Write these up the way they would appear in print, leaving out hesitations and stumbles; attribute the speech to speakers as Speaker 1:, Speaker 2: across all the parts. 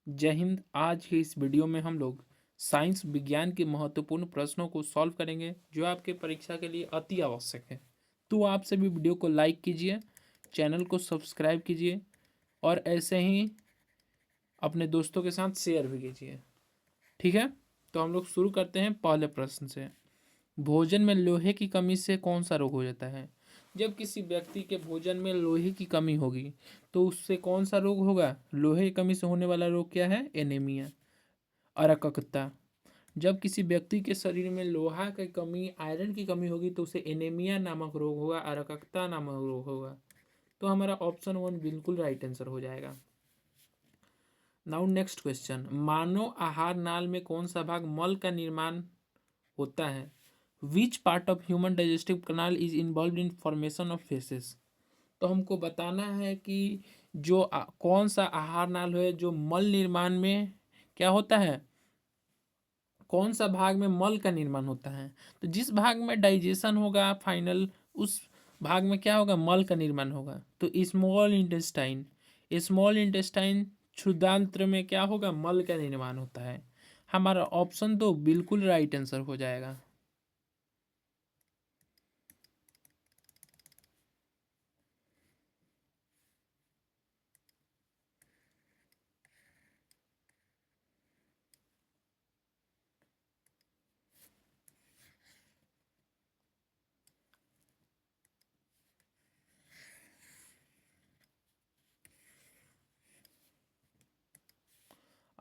Speaker 1: जय हिंद। आज के इस वीडियो में हम लोग साइंस विज्ञान के महत्वपूर्ण प्रश्नों को सॉल्व करेंगे जो आपके परीक्षा के लिए अति आवश्यक है। तो आप सभी वीडियो को लाइक कीजिए, चैनल को सब्सक्राइब कीजिए और ऐसे ही अपने दोस्तों के साथ शेयर भी कीजिए। ठीक है, तो हम लोग शुरू करते हैं पहले प्रश्न से। भोजन में लोहे की कमी से कौन सा रोग हो जाता है? जब किसी व्यक्ति के भोजन में लोहे की कमी होगी तो उससे कौन सा रोग होगा? लोहे की कमी से होने वाला रोग क्या है? एनीमिया, अरककता। जब किसी व्यक्ति के शरीर में लोहा की कमी, आयरन की कमी होगी तो उसे एनीमिया नामक रोग होगा, अरककता नामक रोग होगा। तो हमारा ऑप्शन 1 बिल्कुल राइट आंसर हो जाएगा। Now next question. मानव आहार नाल में कौन सा भाग मल का निर्माण होता है? Which part of human digestive canal is involve in formation of faeces? तो हमको बताना है कि जो कौन सा आहार नाल है जो मल निर्माण में क्या होता है, कौन सा भाग में मल का निर्माण होता है। तो जिस भाग में डाइजेशन होगा फाइनल, उस भाग में क्या होगा? मल का निर्माण होगा। तो स्मॉल इंटेस्टाइन, स्मॉल इंटेस्टाइन क्षुद्रांत्र में क्या होगा? मल का निर्माण होता है। हमारा ऑप्शन तो बिल्कुल राइट आंसर हो जाएगा।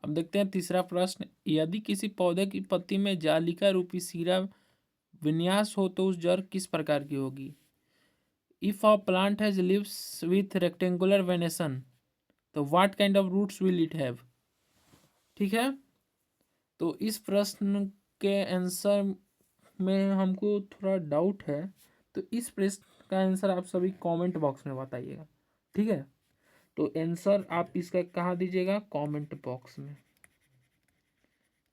Speaker 1: अब देखते हैं तीसरा प्रश्न। यदि किसी पौधे की पत्ती में जालिका रूपी सीरा विन्यास हो तो उस जड़ किस प्रकार की होगी? If a plant has leaves with rectangular venation तो what kind of roots will it have? ठीक है, तो इस प्रश्न के आंसर में हमको थोड़ा डाउट है, तो इस प्रश्न का आंसर आप सभी कमेंट बॉक्स में बताइएगा। ठीक है, तो आंसर आप इसका कहाँ दीजिएगा? कमेंट बॉक्स में।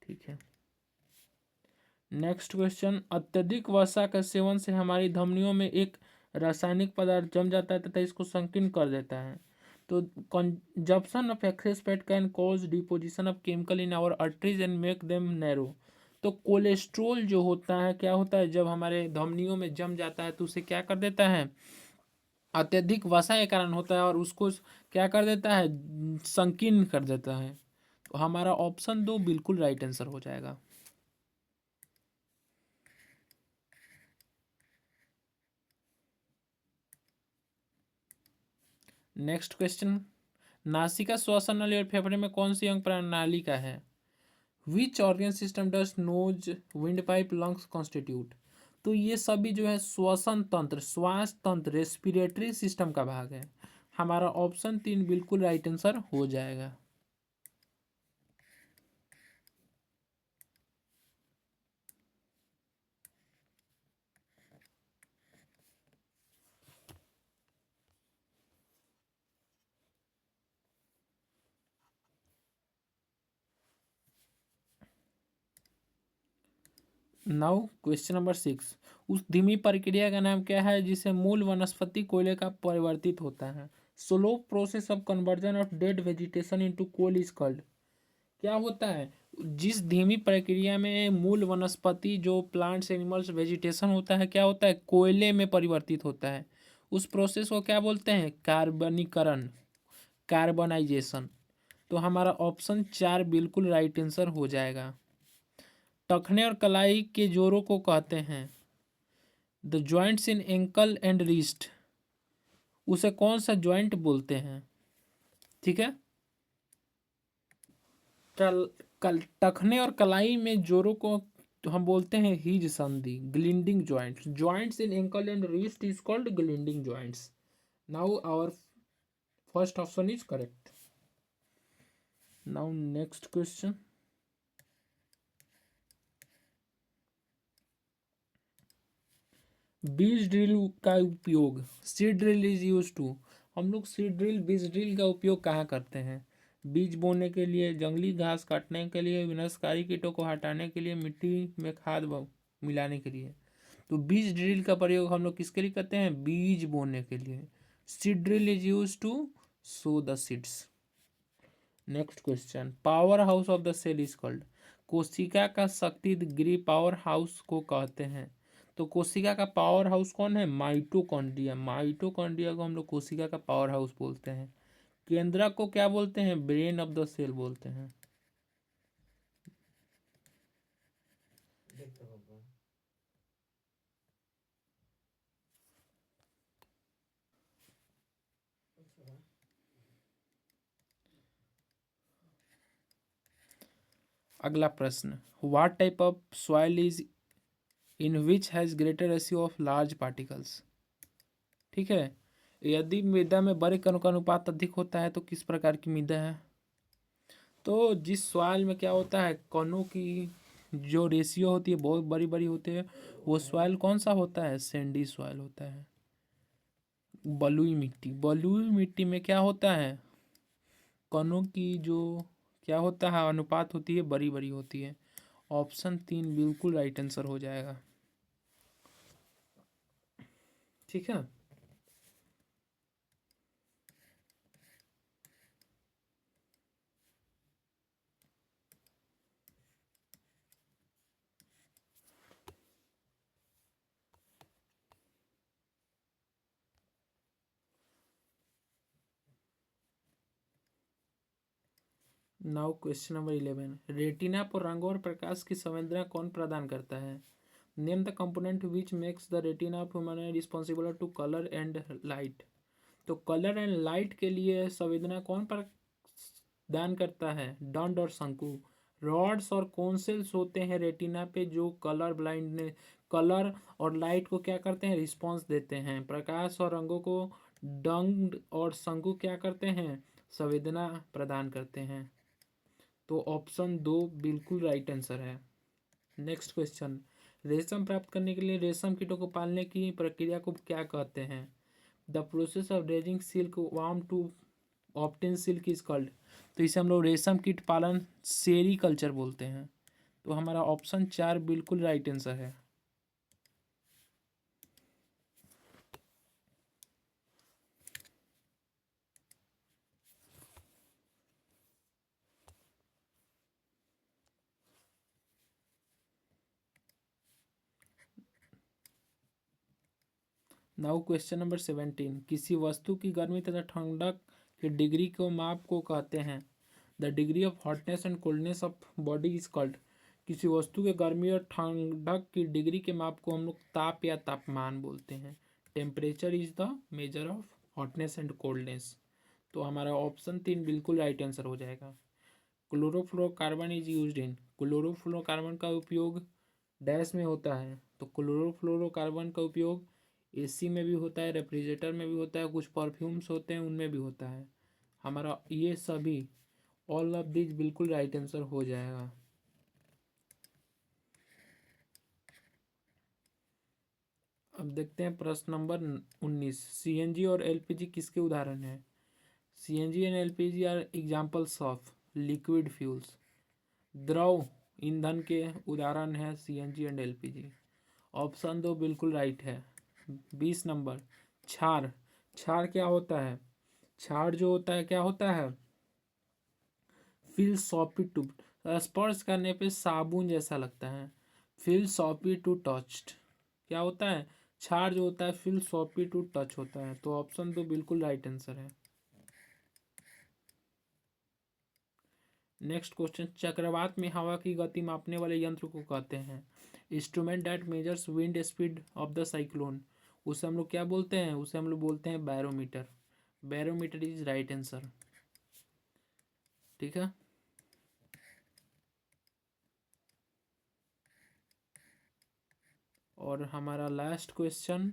Speaker 1: ठीक है, नेक्स्ट क्वेश्चन। अत्यधिक वसा का सेवन से हमारी धमनियों में एक रासायनिक पदार्थ जम जाता है तथा इसको संकीर्ण कर देता है। तो consumption of excess fat can cause deposition of chemical in our arteries and make them narrow. तो कोलेस्ट्रोल जो होता है, क्या होता है? जब हमारे धमनियों में जम जाता है तो उसे क्या कर देता है? अत्यधिक वसा के कारण होता है और उसको क्या कर देता है? संकीर्ण कर देता है। तो हमारा ऑप्शन 2 बिल्कुल राइट आंसर हो जाएगा। Next question. नासिका, श्वसन नली और फेफड़े में कौन सी अंग प्रणाली का है? Which organ system does nose wind pipe lungs constitute? तो ये सभी जो है श्वसन तंत्र, श्वास तंत्र, रेस्पिरेटरी सिस्टम का भाग है। हमारा ऑप्शन 3 बिल्कुल राइट आंसर हो जाएगा। Now question number 6। उस धीमी प्रक्रिया का नाम क्या है जिसे मूल वनस्पति कोयले का परिवर्तित होता है? Slow process of conversion of dead vegetation into coal is called. क्या होता है? जिस धीमी प्रक्रिया में मूल वनस्पति जो प्लांट्स, एनिमल्स, वेजिटेशन होता है, क्या होता है? कोयले में परिवर्तित होता है। उस प्रोसेस को क्या बोलते हैं? कार्बनीकरण, कार्बनाइजेशन। तो हमारा ऑप्शन 4 बिल्कुल राइट आंसर हो जाएगा। टखने और कलाई के जोड़ों को कहते हैं the joints in ankle and wrist. उसे कौन सा जॉइंट बोलते हैं? ठीक है, टखने और कलाई में जोड़ों को तो हम बोलते हैं हिज संधि, gliding joints. Joints in ankle and wrist is called gliding joints. Now our first option is correct. Now next question. बीज ड्रिल का उपयोग, seed drill is use to. हम लोग सीड ड्रिल, बीज ड्रिल का उपयोग कहाँ करते हैं? बीज बोने के लिए, जंगली घास काटने के लिए, विनाशकारी कीटों को हटाने के लिए, मिट्टी में खाद मिलाने के लिए। तो बीज ड्रिल का प्रयोग हम लोग किसके लिए करते हैं? बीज बोने के लिए। Seed drill is use to sow the seeds. Next question, power house of the cell is called. कोशिका का शक्ति गृह पावर हाउस को कहते हैं। तो कोशिका का पावर हाउस कौन है? माइटोकॉन्ड्रिया। माइटोकॉन्ड्रिया को हम लोग कोशिका का पावर हाउस बोलते हैं। केंद्रक को क्या बोलते हैं? ब्रेन ऑफ द सेल बोलते हैं। अगला प्रश्न, what type of soil is in which has greater ratio of large particles. ठीक है, यदि मृदा में बड़े कणों का अनुपात अधिक होता है तो किस प्रकार की मृदा है? तो जिस सॉइल में क्या होता है, कणों की जो रेशियो होती है बहुत बड़ी बड़ी होती है, वो सॉइल कौन सा होता है? सैंडी सॉइल होता है। बलुई मिट्टी, बलुई मिट्टी में क्या होता है, कणों की जो क्या होता है अनुपात होती है बड़ी बड़ी होती है। ऑप्शन 3 बिल्कुल राइट आंसर हो जाएगा। ठीक है, नाउ क्वेश्चन नंबर 11, रेटिना पर रंगों और प्रकाश की संवेदना कौन प्रदान करता है? Name the component which makes the retina of human eye responsible to colour and light. तो कलर एंड लाइट के लिए संवेदना कौन प्रदान करता है? दंड और शंकु। रॉड्स और कोन सेल्स होते हैं रेटिना पे जो कलर ब्लाइंडनेस, कलर और लाइट को क्या करते हैं? रिस्पॉन्स देते हैं। प्रकाश और रंगों को दंड और शंकु क्या करते हैं? संवेदना प्रदान करते हैं। तो ऑप्शन 2 बिल्कुल राइट आंसर है। नेक्स्ट क्वेश्चन, रेशम प्राप्त करने के लिए रेशम कीटों को पालने की प्रक्रिया को क्या कहते हैं? The process of raising silk worm to obtain silk is called. तो इसे हम लोग रेशम कीट पालन सेरी कल्चर बोलते हैं। तो हमारा ऑप्शन 4 बिल्कुल राइट आंसर है। नाउ क्वेश्चन नंबर 17, किसी वस्तु की गर्मी तथा ठंडक की डिग्री को माप को कहते हैं। The degree of hotness and coldness of body is called. किसी वस्तु के गर्मी और ठंडक की डिग्री के माप को हम लोग ताप या तापमान बोलते हैं। Temperature is the measure of hotness and coldness. तो हमारा ऑप्शन 3 बिल्कुल राइट आंसर हो जाएगा। Chlorofluorocarbon is used in. Chlorofluorocarbon का उपयोग डैश में होता है। तो क्लोरोफ्लोरोकार्बन का उपयोग एसी में भी होता है, रेफ्रिजरेटर में भी होता है, कुछ परफ्यूम्स होते हैं उनमें भी होता है। हमारा ये सभी ऑल ऑफ दिस बिल्कुल राइट आंसर हो जाएगा। अब देखते हैं प्रश्न नंबर 19, सीएनजी और एलपीजी किसके उदाहरण हैं? CNG and LPG are examples of liquid fuels. द्रव ईंधन के उदाहरण है सीएनजी एंड एलपीजी। ऑप्शन 2 बिल्कुल राइट है। 20 नंबर, क्षार। क्षार क्या होता है? क्षार जो होता है क्या होता है? फील सॉपी टू, स्पर्श करने पे साबुन जैसा लगता है। फील सॉपी टू टच्ड क्या होता है? क्षार जो होता है फील सॉपी टू टच होता है। तो ऑप्शन 2 बिल्कुल राइट आंसर है। नेक्स्ट क्वेश्चन, चक्रवात में हवा की गति मापने वाले यंत्र को कहते हैं। Instrument that measures wind speed of the cyclone. उसे हम लोग क्या बोलते हैं? उसे हम लोग बोलते हैं barometer. Barometer is right answer. ठीक है, और हमारा लास्ट क्वेश्चन,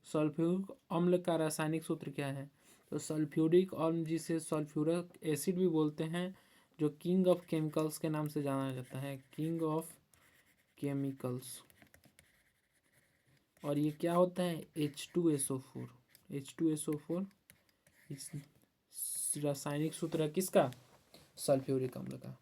Speaker 1: सल्फ्यूरिक अम्ल का रासायनिक सूत्र क्या है? तो सल्फ्यूरिक अम्ल जिसे सल्फ्यूरिक एसिड भी बोलते हैं, जो किंग ऑफ केमिकल्स के नाम से जाना जाता है, किंग ऑफ केमिकल्स। और ये क्या होता है? H2SO4। H2SO4 इस रासायनिक सूत्र है किसका? सल्फ्यूरिक अम्ल का।